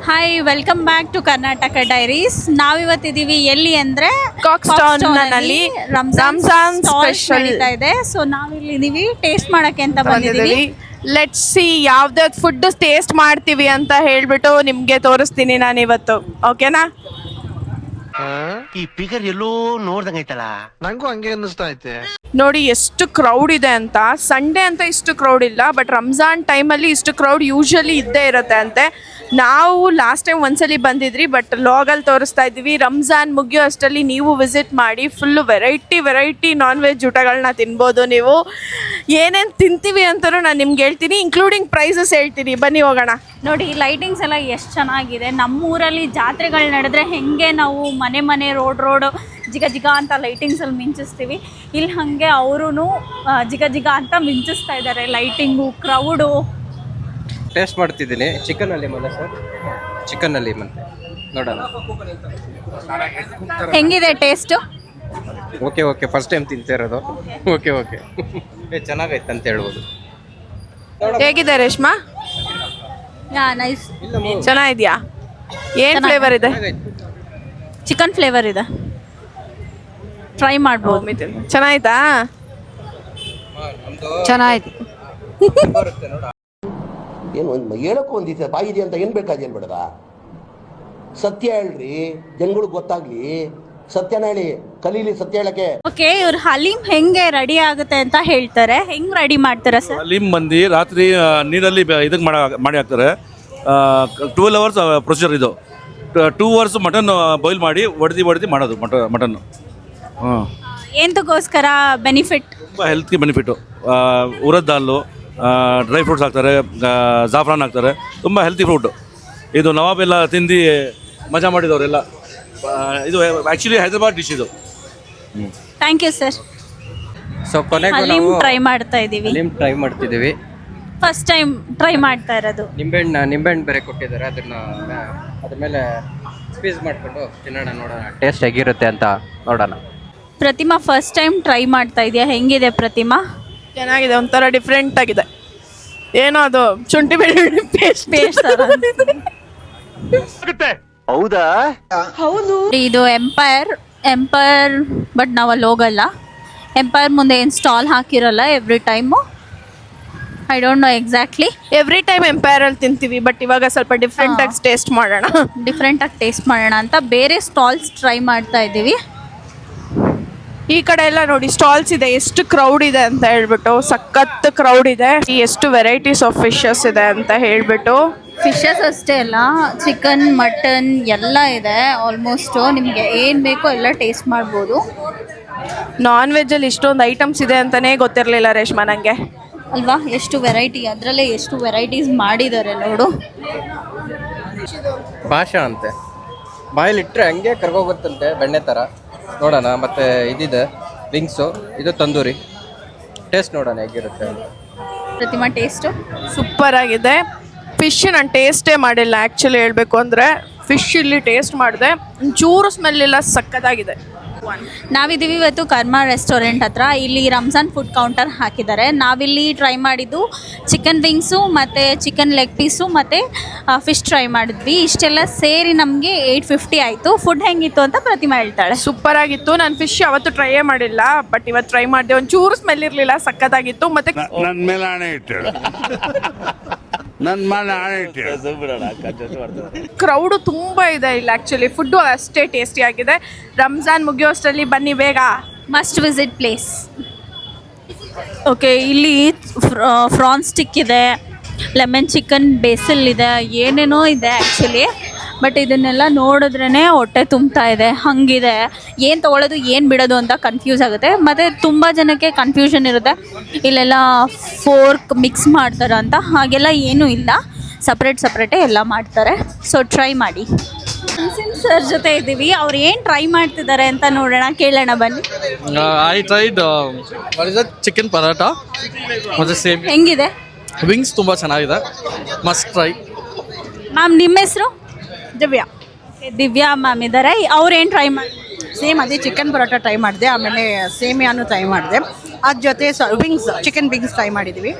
Hi, welcome back to Karnataka diaries. ನಾವಿವತ್ತಿದ್ದೀವಿ ಎಲ್ಲಿ ಅಂದರೆ ಕಾಕ್ಸ್ಟೌನ್ನಲ್ಲಿ ರಂಜಾನ್ ಸ್ಪೆಷಲ್ ನಡೀತಾ ಇದೆ. ಸೊ ನಾವಿಲ್ಲಿದ್ದೀವಿ ಟೇಸ್ಟ್ ಮಾಡೋಕ್ಕೆ ಅಂತ ಬಂದಿದ್ದೀವಿ. ಲೆಟ್ಸ್ ಸಿ ಯಾವ್ದು ಫುಡ್ ಟೇಸ್ಟ್ ಮಾಡ್ತೀವಿ ಅಂತ ಹೇಳ್ಬಿಟ್ಟು ನಿಮ್ಗೆ ತೋರಿಸ್ತೀನಿ ನಾನು ಇವತ್ತು. ಓಕೆನಾ? ಈ ಫಿಗರ್ ಎಲ್ಲೋ ನೋಡ್ದಂಗೈತಲ್ಲ, ನಂಗೂ ಹಂಗೆ ಅನ್ನಿಸ್ತಾ ಐತೆ. ನೋಡಿ ಎಷ್ಟು ಕ್ರೌಡ್ ಇದೆ ಅಂತ. ಸಂಡೇ ಅಂತ ಇಷ್ಟು ಕ್ರೌಡ್ ಇಲ್ಲ, ಬಟ್ ರಂಜಾನ್ ಟೈಮಲ್ಲಿ ಇಷ್ಟು ಕ್ರೌಡ್ ಯೂಶಲಿ ಇದ್ದೇ ಇರುತ್ತೆ ಅಂತೆ. ನಾವು ಲಾಸ್ಟ್ ಟೈಮ್ ಒಂದ್ಸಲಿ ಬಂದಿದ್ರಿ, ಬಟ್ ಲಾಗಲ್ಲಿ ತೋರಿಸ್ತಾ ಇದ್ದೀವಿ. ರಂಜಾನ್ ಮುಗಿಯೋ ಅಷ್ಟರಲ್ಲಿ ನೀವು ವಿಸಿಟ್ ಮಾಡಿ. ಫುಲ್ಲು ವೆರೈಟಿ ನಾನ್ ವೆಜ್ ಊಟಗಳನ್ನ ತಿನ್ಬೋದು ನೀವು. ಏನೇನು ತಿಂತೀವಿ ಅಂತಲೂ ನಾನು ನಿಮ್ಗೆ ಹೇಳ್ತೀನಿ, ಇನ್ಕ್ಲೂಡಿಂಗ್ ಪ್ರೈಸಸ್ ಹೇಳ್ತೀನಿ. ಬನ್ನಿ ಹೋಗೋಣ. ನೋಡಿ ಲೈಟಿಂಗ್ಸ್ ಎಲ್ಲ ಎಷ್ಟು ಚೆನ್ನಾಗಿದೆ. ನಮ್ಮೂರಲ್ಲಿ ಜಾತ್ರೆಗಳು ನಡೆದ್ರೆ ಹೆಂಗೆ ನಾವು ಮನೆ ರೋಡ್ ಜಿಗ ಅಂತ ಲೈಟಿಂಗ್ಸಲ್ಲಿ ಮಿಂಚಿಸ್ತೀವಿ, ಇಲ್ಲಿ ಹಾಗೆ ಅವರು ಜಿಗ ಅಂತ ಮಿಂಚಿಸ್ತಾ ಇದ್ದಾರೆ. Lighting, crowd. ಟೇಸ್ಟ್ ಮಾಡ್ತಿದ್ದೀನಿ. ಚಿಕನಲ್ಲಿ ಮತ್ತೆ ಸರ್, ಚಿಕನಲ್ಲಿ ಮತ್ತೆ ನೋಡೋಣ ಹೆಂಗಿದೆ ಟೇಸ್ಟು? ಓಕೆ ಫಸ್ಟ್ ಟೈಮ್ ತಿಂತಿರೋದು. ಓಕೆ ಚೆನ್ನಾಗೈತೆ ಅಂತ ಹೇಳ್ಬೋದು. ಹೇಗಿದೆ ರೇಷ್ಮಾ? ನೈಸ್. ಚೆನ್ನಾಗಿದ್ಯಾ? ಏನು ಫ್ಲೇವರ್ ಇದೆ? ಚಿಕನ್ ಫ್ಲೇವರ್ ಇದೆ, ಟ್ರೈ ಮಾಡ್ಬೋದು. ಚೆನ್ನಾಯ್ತಾ? ಚೆನ್ನಾಯ್ತು. ಏನು ಹೇಳೋಕ್ಕೂ ಒಂದು ದಿವಸ ಬಾಯಿ ಇದೆ ಅಂತ ಏನು ಬೇಕಾದೇನು ಬೇಡದ? ಸತ್ಯ ಹೇಳ್ರಿ, ಜನಗಳಿಗೆ ಗೊತ್ತಾಗ್ಲಿ. ಸತ್ಯನ ಹೇಳಿ, ಕಲೀಲಿ ಸತ್ಯ ಹೇಳಕ್ಕೆ. ಓಕೆ, ಇವ್ರು ಹಲೀಮ್ ಹೆಂಗೆ ರೆಡಿ ಆಗುತ್ತೆ ಅಂತ ಹೇಳ್ತಾರೆ. ಹೆಂಗ್ ರೆಡಿ ಮಾಡ್ತಾರೆ ಸರ್? ಹಲೀಮ್ ಬಂದು ರಾತ್ರಿ ನೀರಲ್ಲಿ ಇದಕ್ಕೆ ಮಾಡಿ ಹಾಕ್ತಾರೆ. 12 hours ಪ್ರೊಸೀಜರ್ ಇದು. 2 hours ಮಟನ್ ಬಾಯ್ಲ್ ಮಾಡಿ ಒಡೆದು ಮಾಡೋದು ಮಟನ್ನು. ಎಂತಕ್ಕೋಸ್ಕರ ಬೆನಿಫಿಟ್? ತುಂಬ ಹೆಲ್ತ್ಗೆ ಬೆನಿಫಿಟ್ಟು. ಉರದ್ ದಾಲು, ಡ್ರೈ ಫ್ರೂಟ್ಸ್ ಹಾಕ್ತಾರೆ, ಜಾಫ್ರಾನ್ ಹಾಕ್ತಾರೆ. ತುಂಬ ಹೆಲ್ತಿ ಫ್ರೂಟು ಇದು. ನವಾಬ್ ಎಲ್ಲ ತಿಂದು ಮಜಾ ಮಾಡಿದವರೆಲ್ಲ. ಇದು ಆ್ಯಕ್ಚುಲಿ ಹೈದರಾಬಾದ್ ಡಿಶ್ ಇದು. Thank you sir. ಸೊ ಕೊನೆಗೂ ಹಲೀಮ್ ನಾವು ಟ್ರೈ ಮಾಡ್ತಾ ಇದ್ದೀವಿ. ಹಲೀಮ್ ಟ್ರೈ ಮಾಡ್ತಿದ್ದೀವಿ. ಫಸ್ಟ್ ಟೈಮ್ ಟ್ರೈ ಮಾಡ್ತಾ ಇರೋದು. ನಿಂಬೆಹಣ್ಣು ಬೇರೆ ಕೊಟ್ಟಿದ್ದಾರೆ. ಅದ್ರ ಮೇಲೆ ಸ್ಕ್ವೀಸ್ ಮಾಡಿಕೊಂಡು ತಿನ್ನೋಣ, ನೋಡೋಣ ಟೇಸ್ಟ್ ಹೇಗಿರುತ್ತೆ ಅಂತ ನೋಡೋಣ. ಪ್ರತಿಮಾ ಫಸ್ಟ್ ಟೈಮ್ ಟ್ರೈ ಮಾಡ್ತಾ ಇದೆಯಾ? ಹೆಂಗಿದೆ ಪ್ರತಿಮಾ? ಚೆನ್ನಾಗಿದೆ, ಒಂಥರ ಡಿಫ್ರೆಂಟ್ ಆಗಿದೆ. ಏನೋ ಅದು ಶುಂಠಿ ಬೆಳ್ಳುಳ್ಳಿ ಪೇಸ್ಟ್ ಹೌದಾ? ಇದು ಎಂಪೈರ್ ಬಟ್ ನಾವು ಅಲ್ಲಿ ಹೋಗಲ್ಲ. ಎಂಪೈರ್ ಮುಂದೆ ಏನು ಸ್ಟಾಲ್ ಹಾಕಿರಲ್ಲ every time. I don't know exactly. Every time ಎಂಪೈರಲ್ಲಿ ತಿಂತೀವಿ, ಬಟ್ ಇವಾಗ ಸ್ವಲ್ಪ ಡಿಫ್ರೆಂಟಾಗಿ ಟೇಸ್ಟ್ ಮಾಡೋಣ ಅಂತ ಬೇರೆ ಸ್ಟಾಲ್ಸ್ ಟ್ರೈ ಮಾಡ್ತಾ ಇದ್ದೀವಿ. ಈ ಕಡೆ ಎಲ್ಲ ನೋಡಿ ಸ್ಟಾಲ್ಸ್ ಇದೆ, ಎಷ್ಟು ಕ್ರೌಡ್ ಇದೆ ಅಂತ ಹೇಳ್ಬಿಟ್ಟು. ಸಖತ್ ಕ್ರೌಡ್ ಇದೆ. ಎಷ್ಟು ವೆರೈಟೀಸ್ ಆಫ್ ಫಿಶಸ್ ಇದೆ ಅಂತ ಹೇಳ್ಬಿಟ್ಟು. ಫಿಶಸ್ ಅಷ್ಟೇ ಅಲ್ಲ, ಚಿಕನ್, ಮಟನ್ ಎಲ್ಲ ಇದೆ ಆಲ್ಮೋಸ್ಟು. ನಿಮಗೆ ಏನು ಬೇಕೋ ಎಲ್ಲ ಟೇಸ್ಟ್ ಮಾಡ್ಬೋದು. ನಾನ್ ವೆಜ್ಜಲ್ಲಿ ಇಷ್ಟೊಂದು ಐಟಮ್ಸ್ ಇದೆ ಅಂತಲೇ ಗೊತ್ತಿರಲಿಲ್ಲ ರೇಷ್ಮಾ ನನಗೆ. ಅಲ್ವಾ? ಎಷ್ಟು ವೆರೈಟಿ, ಅದರಲ್ಲೇ ಎಷ್ಟು ವೆರೈಟೀಸ್ ಮಾಡಿದ್ದಾರೆ ನೋಡು. ಭಾಷಾ ಅಂತೆ, ಬಾಯಲ್ಲಿಟ್ಟರೆ ಹಂಗೆ ಕರ್ಗೋಗುತ್ತಂತೆ ಬೆಣ್ಣೆ ಥರ. ನೋಡೋಣ. ಮತ್ತು ಇದಿದೆ ವಿಂಗ್ಸು, ಇದು ತಂದೂರಿ. ಟೇಸ್ಟ್ ನೋಡೋಣ ಹೇಗಿರುತ್ತೆ. ಪ್ರತಿಮಾ ಟೇಸ್ಟು ಸೂಪರ್ ಆಗಿದೆ. ಫಿಶ್ ನಾನು ಟೇಸ್ಟೇ ಮಾಡಿಲ್ಲ ಆ್ಯಕ್ಚುಲಿ ಹೇಳಬೇಕು ಅಂದರೆ. ಫಿಶ್ ಇಲ್ಲಿ ಟೇಸ್ಟ್ ಮಾಡಿದೆ, ಒಂಚೂರು ಸ್ಮೆಲ್ ಇಲ್ಲ, ಸಖತ್ತಾಗಿದೆ. ನಾವಿದ್ದೀವಿ ಇವತ್ತು ಕರ್ಮಾ ರೆಸ್ಟೋರೆಂಟ್ ಹತ್ರ. ಇಲ್ಲಿ ರಂಜಾನ್ ಫುಡ್ ಕೌಂಟರ್ ಹಾಕಿದ್ದಾರೆ. ನಾವಿಲ್ಲಿ ಟ್ರೈ ಮಾಡಿದ್ದು ಚಿಕನ್ ವಿಂಗ್ಸು ಮತ್ತು ಚಿಕನ್ ಲೆಗ್ ಪೀಸು ಮತ್ತು ಫಿಶ್ ಟ್ರೈ ಮಾಡಿದ್ವಿ. ಇಷ್ಟೆಲ್ಲ ಸೇರಿ ನಮಗೆ 850 ಆಯಿತು. ಫುಡ್ ಹೆಂಗಿತ್ತು ಅಂತ ಪ್ರತಿಮಾ ಹೇಳ್ತಾಳೆ. ಸೂಪರ್ ಆಗಿತ್ತು. ನಾನು ಫಿಶ್ ಯಾವತ್ತೂ ಟ್ರೈಯೇ ಮಾಡಿಲ್ಲ, ಬಟ್ ಇವತ್ತು ಟ್ರೈ ಮಾಡಿದೆ. ಒಂಚೂರು ಸ್ಮೆಲ್ ಇರಲಿಲ್ಲ, ಸಖತ್ತಾಗಿತ್ತು. ಮತ್ತು ನನ್ನ ಮೇಲೆ ಆಣೆ ಇಟ್ಟು ಕ್ರೌಡು ತುಂಬ ಇದೆ ಇಲ್ಲಿ. ಆ್ಯಕ್ಚುಲಿ ಫುಡ್ಡು ಅಷ್ಟೇ ಟೇಸ್ಟಿ ಆಗಿದೆ. ರಂಜಾನ್ ಮುಗಿಯೋ ಅಷ್ಟರಲ್ಲಿ ಬನ್ನಿ ಬೇಗ. Must visit place. ಓಕೆ, ಇಲ್ಲಿ ಫ್ರಾನ್ ಸ್ಟಿಕ್ ಇದೆ, ಲೆಮನ್ ಚಿಕನ್ ಬೇಸಲ್ ಇದೆ, ಏನೇನೋ ಇದೆ ಆ್ಯಕ್ಚುಲಿ. ಬಟ್ ಇದನ್ನೆಲ್ಲ ನೋಡಿದ್ರೇ ಹೊಟ್ಟೆ ತುಂಬ್ತಾ ಇದೆ. ಹಂಗಿದೆ, ಏನು ತೊಗೊಳ್ಳೋದು ಏನು ಬಿಡೋದು ಅಂತ ಕನ್ಫ್ಯೂಸ್ ಆಗುತ್ತೆ. ಮತ್ತು ತುಂಬ ಜನಕ್ಕೆ ಕನ್ಫ್ಯೂಷನ್ ಇರುತ್ತೆ, ಇಲ್ಲೆಲ್ಲ ಫೋರ್ಕ್ ಮಿಕ್ಸ್ ಮಾಡ್ತಾರೆ ಅಂತ. ಹಾಗೆಲ್ಲ ಏನೂ ಇಲ್ಲ, ಸಪ್ರೇಟೇ ಎಲ್ಲ ಮಾಡ್ತಾರೆ. ಸೊ ಟ್ರೈ ಮಾಡಿ. ಸರ್ ಜೊತೆ ಇದ್ದೀವಿ, ಅವ್ರು ಏನು ಟ್ರೈ ಮಾಡ್ತಿದ್ದಾರೆ ಅಂತ ನೋಡೋಣ, ಕೇಳೋಣ ಬನ್ನಿ. ಐ ಟ್ರೈಡ್ ಚಿಕನ್ ಪರಾಟ ಮತ್ತು ಸೇಮ್ ಹೆಂಗಿದೆ? ವಿಂಗ್ಸ್ ತುಂಬ ಚೆನ್ನಾಗಿದೆ, ಮಸ್ಟ್ ಟ್ರೈ. ಮ್ಯಾಮ್ ನಿಮ್ಮ ಹೆಸರು? ದಿವ್ಯಾ ಮ್ಯಾಮ್ ಇದ್ದಾರೆ. ಅವ್ರು ಏನು ಟ್ರೈ ಮಾಡಿ? ಸೇಮ್ ಅದೇ ಚಿಕನ್ ಪರೋಟ ಟ್ರೈ ಮಾಡಿದೆ, ಆಮೇಲೆ ಸೇಮಿಯಾನು ಟ್ರೈ ಮಾಡಿದೆ. ಅದ್ರ ಜೊತೆ ಚಿಕನ್ ವಿಂಗ್ಸ್ ಟ್ರೈ ಮಾಡಿದ್ದೀವಿ.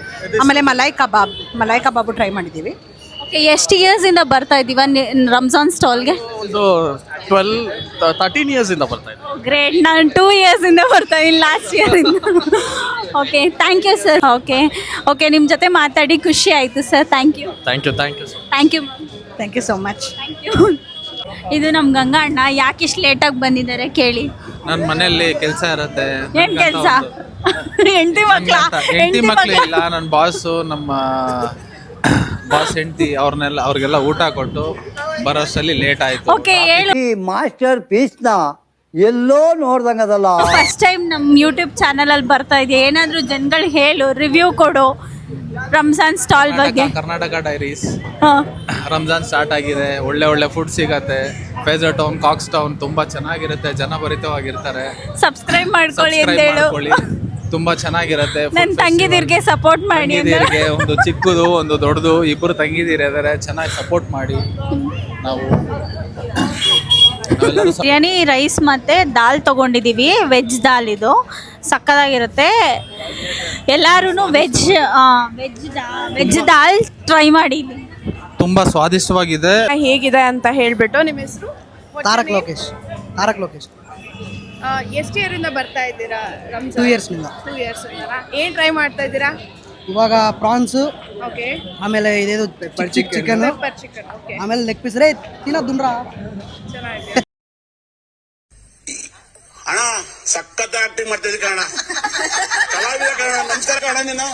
ಆಮೇಲೆ ಮಲಾಯ್ ಕಬಾಬು ಟ್ರೈ ಮಾಡಿದ್ದೀವಿ. ಓಕೆ, ಓಕೆ, ಎಷ್ಟು ಇಯರ್ಸಿಂದ ಬರ್ತಾ ಇದ್ದೀವ ರಂಜಾನ್ ಸ್ಟಾಲ್ಗೆ? ಒಂದು 13 ಇಯರ್ಸಿಂದ ಬರ್ತಾ ಇದೆ. ಗ್ರೇಟ್. ನಾನು 2 ಇಯರ್ಸಿಂದ ಬರ್ತಾ ಇದ್ದೀನಿ, ಲಾಸ್ಟ್ ಇಯರಿಂದ. Okay, thank you sir. Okay, ನಿಮ್ಮ ಜೊತೆ ಮಾತಾಡಿ ಖುಷಿ ಆಯಿತು sir. Thank you. Thank you thank you thank you so much. Thank you. ಇದು ನಮ್ಮ ಗಂಗಾ ಅಣ್ಣ. ಯಾಕೆ ಇಷ್ಟು ಲೇಟಾಗಿ ಬಂದಿದ್ದಾರೆ ಕೇಳಿ. ನನ್ನ ಮನೆಯಲ್ಲಿ ಕೆಲಸ ಇರುತ್ತೆ. ಏನು ಕೆಲಸ? ಹೆಂಡತಿ ಮಕ್ಳು ಇಲ್ಲ. ನನ್ನ ಬಾಸು, ನಮ್ಮ ಬಾಸ್ ಹೆಂಡತಿ ಅವ್ರಿಗೆಲ್ಲ ಊಟ ಕೊಟ್ಟು ಬರೋಷ್ಟರಲ್ಲಿ ಲೇಟ್ ಆಯ್ತು. ಓಕೆ, ಹೇಳು. ಈ ಮಾಸ್ಟರ್ ಪೀಸ್ನ ಎಲ್ಲೋ ನೋಡ್ದಂಗದಲ್ಲ. ಫಸ್ಟ್ ಟೈಮ್ ನಮ್ಮ ಯೂಟ್ಯೂಬ್ ಚಾನಲಲ್ಲಿ ಬರ್ತಾ ಇದೆಯಾ? ಏನಾದರೂ ಜನಗಳು ಹೇಳು, ರಿವ್ಯೂ ಕೊಡು ರಂಜಾನ್ ಸ್ಟಾಲ್ ಬಗ್ಗೆ. ಕರ್ನಾಟಕ ಡೈರೀಸ್ ಹಾಂ, ರಂಜಾನ್ ಸ್ಟಾರ್ಟ್ ಆಗಿದೆ. ಒಳ್ಳೆ ಫುಡ್ ಸಿಗತ್ತೆ. ಫೇಜರ್ ಟೌನ್, ಕಾಕ್ಸ್ ಟೌನ್ ತುಂಬಾ ಚೆನ್ನಾಗಿರುತ್ತೆ. ಜನಭರಿತವಾಗಿರ್ತಾರೆ. ಸಬ್ಸ್ಕ್ರೈಬ್ ಮಾಡ್ಕೊಳ್ಳಿ ಅಂತ ಹೇಳು. ತುಂಬಾ ಚೆನ್ನಾಗಿರುತ್ತೆ. ನನ್ನ ತಂಗಿದಿರಿಗೆ ಸಪೋರ್ಟ್ ಮಾಡಿ. ತಂಗಿದಿರಿಗೆ ಒಂದು ಚಿಕ್ಕದು ಒಂದು ದೊಡ್ಡದು ಇಬ್ಬರು ತಂಗಿದಿರು ಇದ್ದಾರೆ. ಚೆನ್ನಾಗಿ ಸಪೋರ್ಟ್ ಮಾಡಿ. ಬಿರಿಯಾನಿ ರೈಸ್ ಮತ್ತು ದಾಲ್ ತೊಗೊಂಡಿದ್ದೀವಿ. ವೆಜ್ ದಾಲ್ ಇದು ಸಕ್ಕತ್ತಾಗಿರುತ್ತೆ. ಎಲ್ಲರೂ ವೆಜ್ ದಾಲ್ ಟ್ರೈ ಮಾಡಿ. ತುಂಬಾ ಸ್ವಾದಿಷ್ಟವಾಗಿದೆ. ಹೇಗಿದೆ ಅಂತ ಹೇಳ್ಬಿಟ್ಟು. ನಿಮ್ಮ ಹೆಸರು? ತಾರಕ್ ಲೋಕೇಶ್. ಎಷ್ಟು ಇಯರಿಂದ ಬರ್ತಾ ಇದ್ದೀರಾ ರಂಜಾನ್? 2 ಇಯರ್ಸ್ನಿಂದ. 2 ಇಯರ್ಸ್. ಏನು ಟ್ರೈ ಮಾಡ್ತಾ ಇದ್ದೀರಾ? ಇವಾಗ ಪ್ರಾನ್ಸು, ಓಕೆ, ಆಮೇಲೆ ಇದೇದು ಚಿಕನ್, ಪೆಪ್ಪರ್ ಚಿಕನ್. ಓಕೆ, ಆಮೇಲೆ ಲೆಗ್ ಪೀಸ್ ರೇ ತಿನ್ನೋದುಂಡ್ರಾ. ಚೆನ್ನಾಗಿದೆ. ಅಣ್ಣ ಸಖತ್ ಆಕ್ಟಿಂಗ್ ಮಾಡ್ತಿದ್ದೆ ಕಣ. ಕಲಾವಿದ ಕಣ. ನಮಸ್ಕಾರ ಕಣ. ನೀನು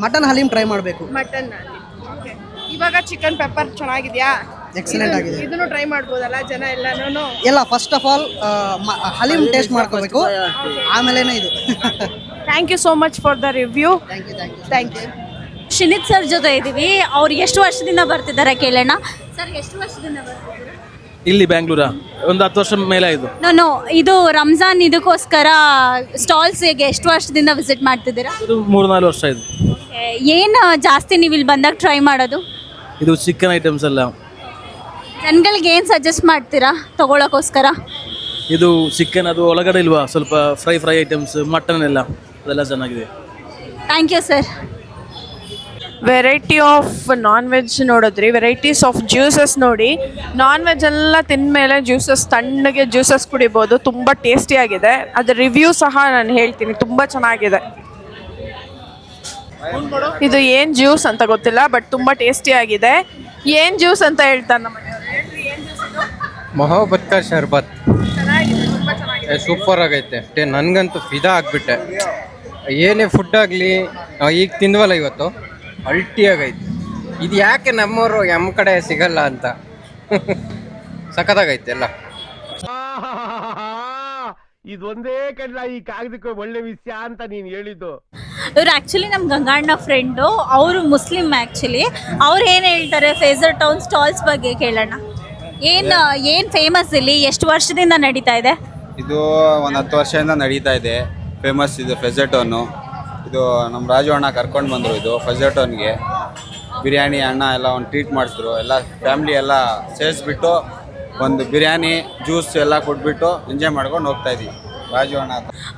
ಮಟನ್ ಹಲೀಮ್ ಟ್ರೈ ಮಾಡಬೇಕು. ಮಟನ್. ಓಕೆ, ಇವಾಗ ಚಿಕನ್ ಪೆಪ್ಪರ್ ಚೆನ್ನಾಗಿದೆಯಾ? ಎಕ್ಸಲೆಂಟ್ ಆಗಿದೆ. ಇದನ್ನು ಟ್ರೈ ಮಾಡ್ಬೋದಲ್ಲ ಜನ ಎಲ್ಲಾನು? ಎಲ್ಲ first of all haleem taste ಮಾಡ್ಕೋಬೇಕು, ಆಮೇಲೆನೇ ಇದು. Thank you so much for the review. Thank you. Shinith sir ಜೊತೆ ಇದ್ದೀವಿ. ಅವ್ರು ಎಷ್ಟು ವರ್ಷದಿಂದ ಬರ್ತಿದ್ದಾರೆ ಕೇಳೋಣ. ಸರ್, ಎಷ್ಟು ವರ್ಷದಿಂದ ಬರ್ತಿದ್ದಾರೆ ಇಲ್ಲಿ ಬ್ಯಾಂಗ್ಳೂರ? ಒಂದು 10 ವರ್ಷ ಮೇಲೆ ಆಯಿತು. ನಾನು ಇದು ರಂಜಾನ್ ಇದಕ್ಕೋಸ್ಕರ ಸ್ಟಾಲ್ಸಿಗೆ ಎಷ್ಟು ವರ್ಷದಿಂದ ವಿಸಿಟ್ ಮಾಡ್ತಿದ್ದೀರಾ? ಇದು 3-4 ವರ್ಷ ಆಯಿತು. ಏನು ಜಾಸ್ತಿ ನೀವು ಇಲ್ಲಿ ಬಂದಾಗ ಟ್ರೈ ಮಾಡೋದು? ಇದು ಚಿಕನ್ ಐಟಮ್ಸ್ ಎಲ್ಲ. ಜನಗಳಿಗೆ ಏನು ಸಜೆಸ್ಟ್ ಮಾಡ್ತೀರಾ ತೊಗೊಳಕ್ಕೋಸ್ಕರ? ಇದು ಚಿಕನ್, ಅದು ಒಳಗಡೆ ಇಲ್ವಾ ಸ್ವಲ್ಪ ಫ್ರೈ ಐಟಮ್ಸ್, ಮಟನ್ ಎಲ್ಲ ಅದೆಲ್ಲ ಚೆನ್ನಾಗಿದೆ. Thank you sir. Variety of non veg ನೋಡಿದ್ರಿ. ವೆರೈಟೀಸ್ ಆಫ್ ಜ್ಯೂಸಸ್ ನೋಡಿ. ನಾನ್ ವೆಜ್ ಎಲ್ಲ ತಿಂದಮೇಲೆ ಜ್ಯೂಸಸ್, ತಣ್ಣಗೆ ಜ್ಯೂಸಸ್ ಕುಡಿಬೋದು. ತುಂಬ ಟೇಸ್ಟಿಯಾಗಿದೆ. ಅದ್ರ ರಿವ್ಯೂ ಸಹ ನಾನು ಹೇಳ್ತೀನಿ, ತುಂಬ ಚೆನ್ನಾಗಿದೆ. ಇದು ಏನು ಜ್ಯೂಸ್ ಅಂತ ಗೊತ್ತಿಲ್ಲ, ಬಟ್ ತುಂಬ ಟೇಸ್ಟಿಯಾಗಿದೆ. ಏನು ಜ್ಯೂಸ್ ಅಂತ ಹೇಳ್ತಾರೆ ನಮ್ಮ ಮೊಹಬ್ಬತ್ ಕಾ ಶರ್ಬತ್. ಚೆನ್ನಾಗಿದೆ, ತುಂಬ ಚೆನ್ನಾಗಿದೆ. ಸೂಪರ್ ಆಗೈತೆ. ನನಗಂತೂ ಫಿದಾ ಆಗಿಬಿಟ್ಟೆ. ಏನೇ ಫುಡ್ ಆಗಲಿ ಈಗ ತಿಂದ್ವಲ್ಲ ಇವತ್ತು, ಅಲ್ಟಿಯಾಗೈತೆ. ಇದು ಯಾಕೆ ನಮ್ಮವರು ನಮ್ಮ ಕಡೆ ಸಿಗಲ್ಲ ಅಂತ. ಸಖತ್ತಾಗೈತೆ ಎಲ್ಲ. ಇದೊಂದೇ ಕಡ್ಲ ಈ ಕಾಗದಕ್ಕೆ ಒಳ್ಳೆ ವಿಷಯ ಅಂತ ನೀನು ಹೇಳಿದ್ದು. ಇವ್ರು ಆ್ಯಕ್ಚುಲಿ ನಮ್ಮ ಗಂಗಣ್ಣ ಫ್ರೆಂಡು. ಅವರು ಮುಸ್ಲಿಮ್ ಆ್ಯಕ್ಚುಲಿ. ಅವ್ರು ಏನು ಹೇಳ್ತಾರೆ ಫೇಜರ್ ಟೌನ್ ಸ್ಟಾಲ್ಸ್ ಬಗ್ಗೆ ಕೇಳೋಣ. ಏನು ಫೇಮಸ್ ಇಲ್ಲಿ? ಎಷ್ಟು ವರ್ಷದಿಂದ ನಡೀತಾ ಇದೆ? ಇದು ಒಂದು 10 ವರ್ಷದಿಂದ ನಡೀತಾ ಇದೆ. ಫೇಮಸ್ ಇದು ಫೆಜರ್ ಟೌನು. ಇದು ನಮ್ಮ ರಾಜು ಅಣ್ಣ ಕರ್ಕೊಂಡು ಬಂದರು. ಇದು ಫೆಜರ್ ಟೌನ್ಗೆ ಬಿರಿಯಾನಿ ಅಣ್ಣ ಎಲ್ಲ ಒಂದು ಟ್ರೀಟ್ ಮಾಡಿಸಿದ್ರು. ಎಲ್ಲ ಫ್ಯಾಮ್ಲಿ ಎಲ್ಲ ಸೇರಿಸ್ಬಿಟ್ಟು ಒಂದು ಬಿರಿಯಾನಿ ಜ್ಯೂಸ್ ಎಲ್ಲ ಕೊಟ್ಬಿಟ್ಟು ಎಂಜಾಯ್ ಮಾಡ್ಕೊಂಡು ಹೋಗ್ತಾ ಇದ್ದೀವಿ ರಾಜು ಅಣ್ಣ.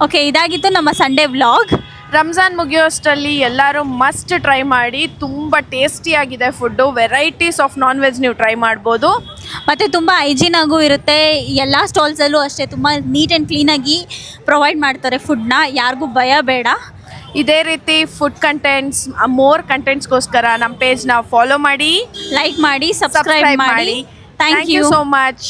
ಓಕೆ, ಇದಾಗಿತ್ತು ನಮ್ಮ ಸಂಡೇ ವ್ಲಾಗ್. ರಂಜಾನ್ ಮುಗಿಯೋಷ್ಟರಲ್ಲಿ ಎಲ್ಲರೂ ಮಸ್ಟ್ ಟ್ರೈ ಮಾಡಿ. ತುಂಬ ಟೇಸ್ಟಿಯಾಗಿದೆ food. Varieties of non veg ನೀವು ಟ್ರೈ ಮಾಡ್ಬೋದು. ಮತ್ತು ತುಂಬ ಹೈಜೀನ್ ಆಗೂ ಇರುತ್ತೆ. ಎಲ್ಲ ಸ್ಟಾಲ್ಸಲ್ಲೂ ಅಷ್ಟೇ ತುಂಬ ನೀಟ್ ಆ್ಯಂಡ್ ಕ್ಲೀನಾಗಿ ಪ್ರೊವೈಡ್ ಮಾಡ್ತಾರೆ ಫುಡ್ನ. ಯಾರಿಗೂ ಭಯ ಬೇಡ. ಇದೇ ರೀತಿ ಫುಡ್ ಕಂಟೆಂಟ್ಸ್, ಮೋರ್ ಕಂಟೆಂಟ್ಸ್ಗೋಸ್ಕರ ನಮ್ಮ ಪೇಜ್ನ ಫಾಲೋ ಮಾಡಿ, ಲೈಕ್ ಮಾಡಿ, ಸಬ್ಸ್ಕ್ರೈಬ್ ಮಾಡಿ. Thank you so much.